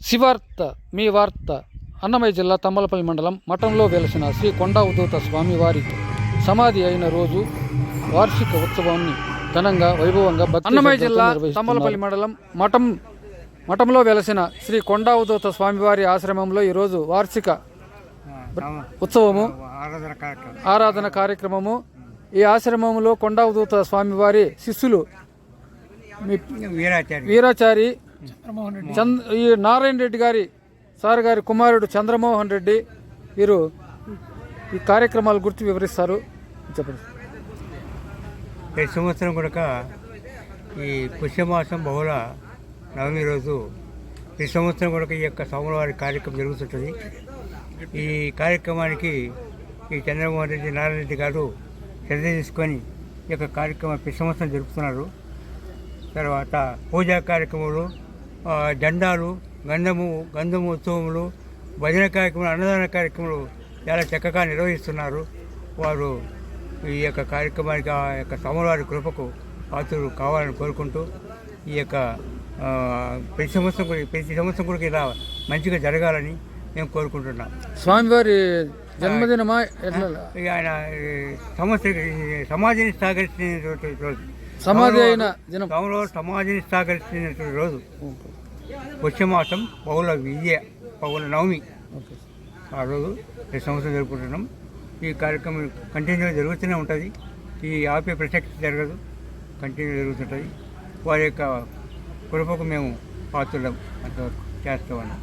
శివార్త మీ వార్త అన్నమయ్య జిల్లా తమ్మలపల్లి మండలం మఠంలో వెలసిన శ్రీ కొండా ఉదూత స్వామివారి సమాధి అయిన రోజు వార్షిక ఉత్సవాన్ని ఘనంగా వైభవంగా అన్నమయ్య జిల్లా తమ్మలపల్లి మండలం మఠంలో వెలసిన శ్రీ కొండా ఉదూత స్వామివారి ఆశ్రమంలో ఈరోజు వార్షిక ఉత్సవము ఆరాధన కార్యక్రమము. ఈ ఆశ్రమంలో కొండా ఉదూత స్వామివారి శిష్యులు వీరాచారి ఈ నారాయణ రెడ్డి గారి సార్ గారి కుమారుడు చంద్రమోహన్ రెడ్డి వీరు ఈ కార్యక్రమాల గురించి వివరిస్తారు. చెప్పండి. ప్రతి సంవత్సరం కూడా ఈ పుష్యమాసం బహుళ నవమి రోజు ఈ సంవత్సరం కూడా ఈ యొక్క సోమవారి కార్యక్రమం జరుగుతుంటుంది. ఈ కార్యక్రమానికి ఈ చంద్రమోహన్ రెడ్డి నారాయణ రెడ్డి గారు శ్రద్ధ తీసుకొని ఈ యొక్క కార్యక్రమం ప్రతి సంవత్సరం జరుపుతున్నారు. తర్వాత పూజా కార్యక్రమాలు, జెండాలు, గంధము ఉత్సవములు, భజన కార్యక్రమాలు, అన్నదాన కార్యక్రమాలు చాలా చక్కగా నిర్వహిస్తున్నారు. వారు ఈ యొక్క కార్యక్రమానికి ఆ యొక్క స్వామివారి కృపకు పాత్రలు కావాలని కోరుకుంటూ ఈ యొక్క ప్రతి సంవత్సరం కూడా ఇలా మంచిగా జరగాలని మేము కోరుకుంటున్నాం. స్వామివారి జన్మదినమా ఆయన సమాజాన్ని సహకరించినటువంటి రోజు, సమాధి అయిన దినం, సమాజాన్ని సహకరించినటువంటి రోజు పుష్యమాసం పౌల నవమి. ఆ రోజు ప్రతి సంవత్సరం జరుపుకుంటున్నాం. ఈ కార్యక్రమం కంటిన్యూ జరుగుతూనే ఉంటుంది. ఈ ఆపే ప్రసక్తి జరగదు, కంటిన్యూ జరుగుతుంటుంది. వారి యొక్క కృపకు మేము పాత్రలం అంతవరకు చేస్తూ ఉన్నాం.